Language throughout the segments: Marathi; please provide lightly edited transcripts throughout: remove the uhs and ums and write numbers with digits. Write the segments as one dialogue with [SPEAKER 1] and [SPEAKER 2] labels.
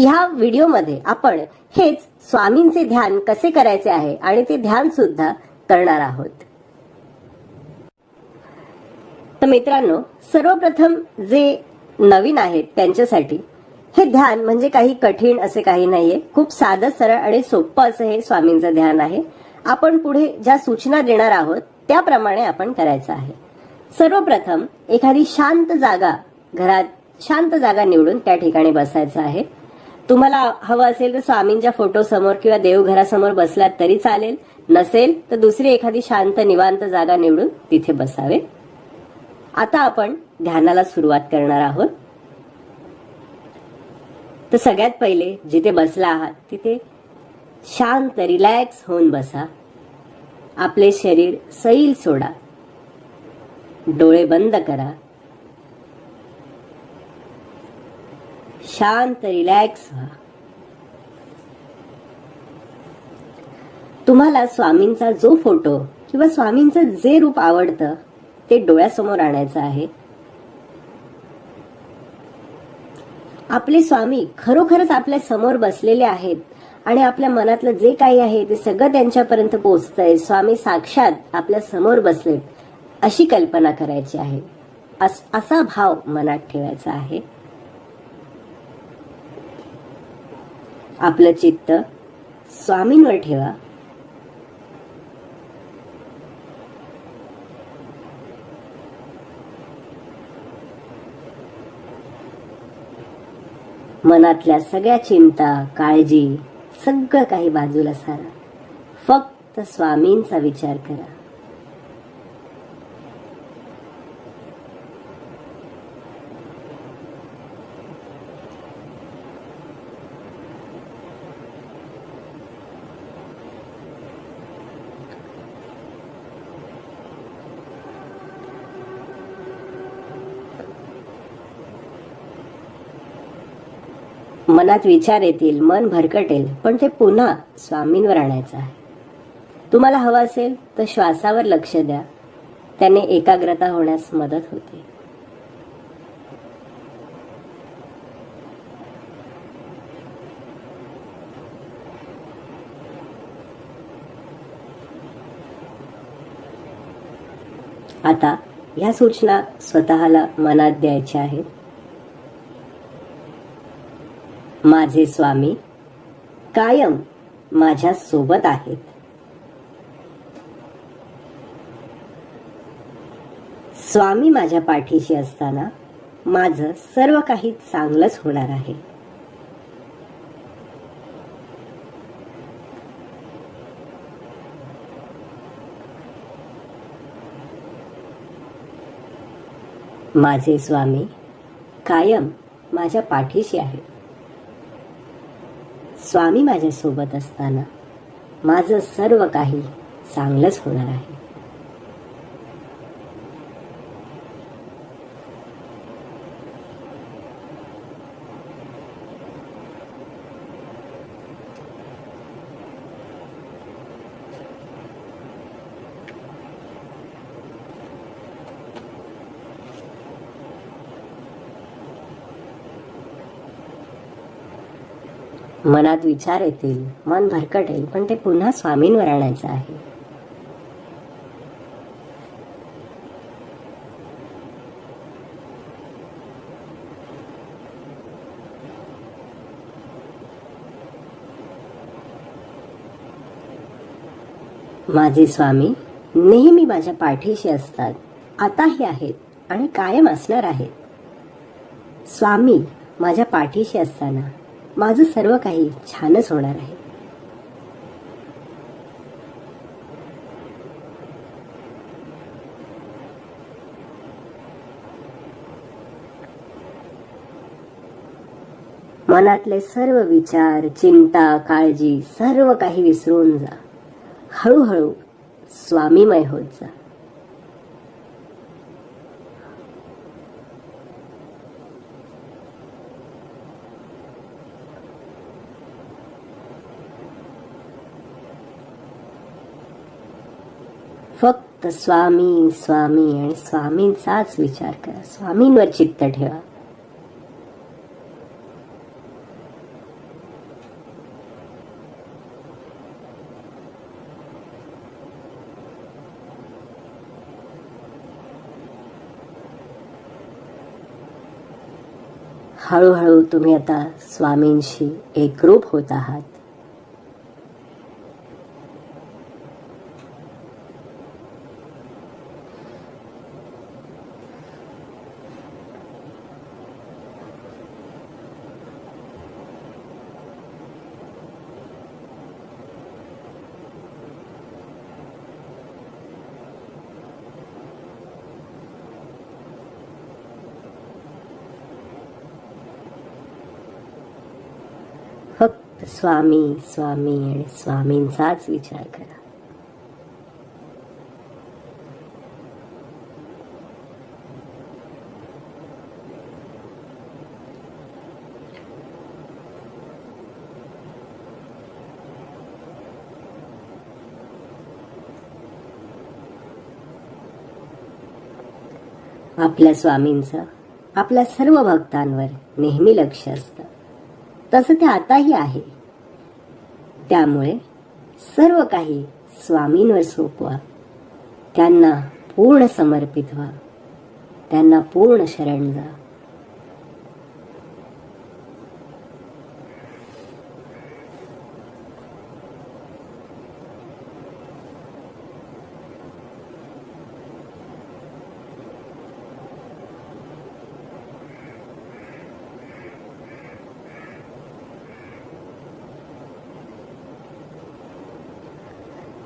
[SPEAKER 1] ह्या व्हिडिओमध्ये आपण हेच स्वामींचे ध्यान कसे करायचे आहे आणि ते ध्यान सुद्धा करणार आहोत. तर मित्रांनो, सर्वप्रथम जे नवीन आहेत त्यांच्यासाठी हे ध्यान म्हणजे काही कठीण असे काही नाहीये. खूप साधं सरळ आणि सोपं असं हे स्वामींचं ध्यान आहे. आपण पुढे ज्या सूचना देणार आहोत त्याप्रमाणे आपण करायचं आहे. सर्वप्रथम एखादी शांत जागा, घरात शांत जागा निवडून त्या ठिकाणी बसायचं आहे. तुम्हाला हवं असेल तर स्वामींच्या फोटो समोर किंवा देवघरासमोर बसलात तरी चालेल. नसेल तर दुसरी एखादी शांत निवांत जागा निवडून तिथे बसावे. आता आपण ध्यानाला सुरुवात करणार आहोत. तर सगळ्यात पहिले जिथे बसला आहात तिथे शांत रिलॅक्स होऊन बसा. आपले शरीर सैल सोडा. डोळे बंद करा. शांत रिलॅक्स व्हा. तुम्हाला स्वामींचा जो फोटो किंवा स्वामींचं जे रूप आवडतं ते डोळ्यासमोर आणायचं आहे. आपले स्वामी खरोखरच आपल्या समोर बसलेले आहेत आणि आपल्या मनातलं जे काही आहे ते सगळं त्यांच्यापर्यंत पोहोचतंय. स्वामी साक्षात आपल्या समोर बसलेत अशी कल्पना करायची आहे. असा भाव मनात ठेवायचा आहे. आपलं चित्त स्वामींवर ठेवा. मनातल्या सगळ्या चिंता, काळजी सगळं काही बाजूला सारा. फक्त स्वामींचा विचार करा. मनात विचार येतील, मन भरकटेल, पण ते पुन्हा स्वामींवर आणायचं आहे. तुम्हाला हवं असेल तर श्वासावर लक्ष द्या. त्याने एकाग्रता होण्यास मदत होते. आता ह्या सूचना स्वतःला मनात द्यायच्या आहेत. माझे स्वामी कायम माझ्या सोबत आहेत. स्वामी माझ्या पाठीशी असताना माझं सर्व काही चांगलंच होणार आहे. माझे स्वामी कायम माझ्या पाठीशी आहेत. स्वामी माझ्या सोबत असताना माझं सर्व काही चांगलंच होणार आहे. मनात विचार येतील, मन भरकटेल, पण ते पुन्हा स्वामींवर आणायचं आहे. माझे स्वामी नेहमी माझ्या पाठीशी असतात. आताही आहेत आणि कायम असणार आहेत. स्वामी माझ्या पाठीशी असताना माझं सर्व काही छानच होणार आहे. मनातले सर्व विचार, चिंता, काळजी सर्व काही विसरून जा. हळूहळू स्वामीमय होत जा. फक्त स्वामी स्वामी आणि स्वामींचाच विचार करा. स्वामींवर चित्त ठेवा. हळूहळू तुम्ही आता स्वामींशी एकरूप होत आहात. फक्त स्वामी स्वामी आणि स्वामींचाच विचार करा. आपल्या स्वामींचं आपल्या सर्व भक्तांवर नेहमी लक्ष असतं. तसं ते आताही आहे. त्यामुळे सर्व काही स्वामींवर सोपवा. त्यांना पूर्ण समर्पित व्हा. त्यांना पूर्ण शरण जा.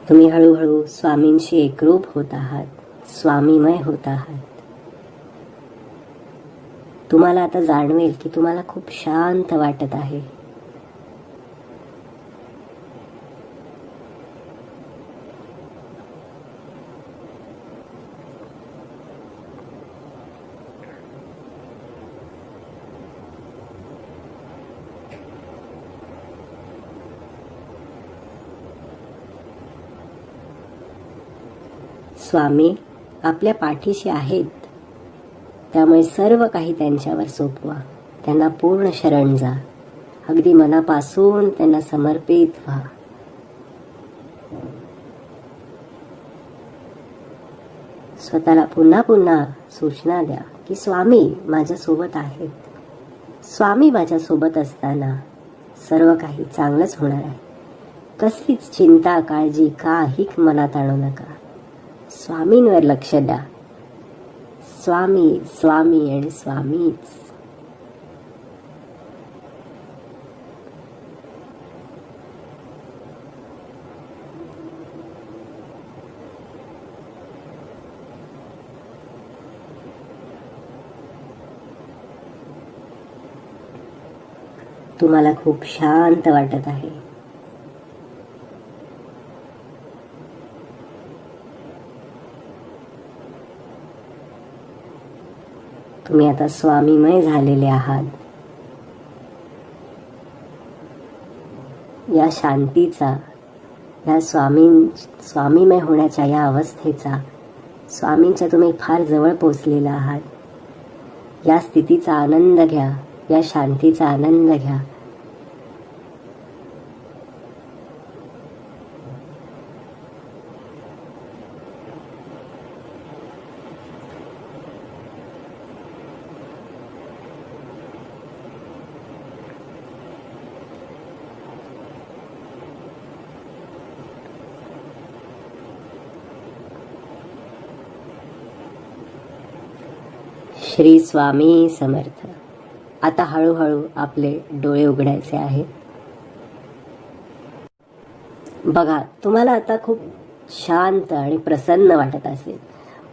[SPEAKER 1] तुम्ही हळूहळू स्वामींशी एकरूप होत आहात. स्वामीमय होत आहात. तुम्हाला आता जाणवेल की तुम्हाला खूप शांत वाटत आहे. स्वामी आपल्या पाठीशी आहेत. त्यामुळे सर्व काही त्यांच्यावर सोपवा. त्यांना पूर्ण शरण जा. अगदी मनापासून त्यांना समर्पित व्हा. स्वतःला पुन्हा पुन्हा सूचना द्या की स्वामी माझ्या सोबत आहेत. स्वामी माझ्या सोबत असताना सर्व काही चांगलंच होणार आहे. कसलीच चिंता काळजी काही मनात आणू नका. स्वामींवर लक्ष द्या. स्वामी स्वामी आणि स्वामीच. तुम्हाला खूप शांत वाटत आहे. तुम्ही आता स्वामीमय झालेले आहात. या शांतीचा, या स्वामीमय होण्याच्या या अवस्थेचा, स्वामींच्या तुम्ही फार जवळ पोचलेला आहात. या स्थितीचा आनंद घ्या. या शांतीचा आनंद घ्या. श्री स्वामी समर्थ. आता हळूहळू आपले डोळे उघडायचे आहेत. बघा, तुम्हाला आता खूप शांत आणि प्रसन्न वाटत असेल.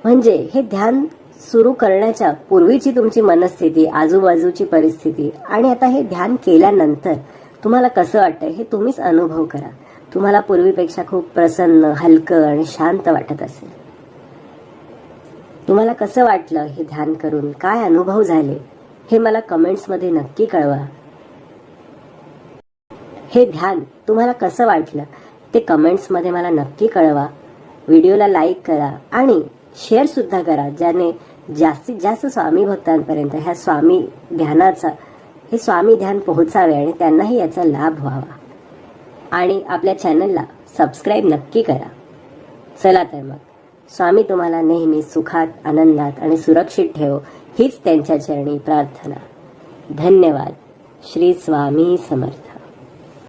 [SPEAKER 1] म्हणजे हे ध्यान सुरू करण्याच्या पूर्वीची तुमची मनस्थिती, आजूबाजूची परिस्थिती आणि आता हे ध्यान केल्यानंतर तुम्हाला कसं वाटतंय हे तुम्हीच अनुभव करा. तुम्हाला पूर्वीपेक्षा खूप प्रसन्न, हलकं आणि शांत वाटत असेल. तुम्हाला कसं वाटलं हे ध्यान करून? काय अनुभव झाले हे मला कमेंट्समध्ये नक्की कळवा. हे ध्यान तुम्हाला कसं वाटलं ते कमेंट्समध्ये मला नक्की कळवा. व्हिडिओला लाईक करा आणि शेअर सुद्धा करा, ज्याने जास्तीत जास्त स्वामी भक्तांपर्यंत ह्या स्वामी ध्यानाचा, हे स्वामी ध्यान पोहोचावे आणि त्यांनाही याचा लाभ व्हावा. आणि आपल्या चॅनलला सबस्क्राईब नक्की करा. चला तर मग, स्वामी तुम्हाला नेहमी सुखात, आनंदात आणि सुरक्षित ठेवो, हीच त्यांच्या चरणी प्रार्थना. धन्यवाद. श्री स्वामी समर्थ.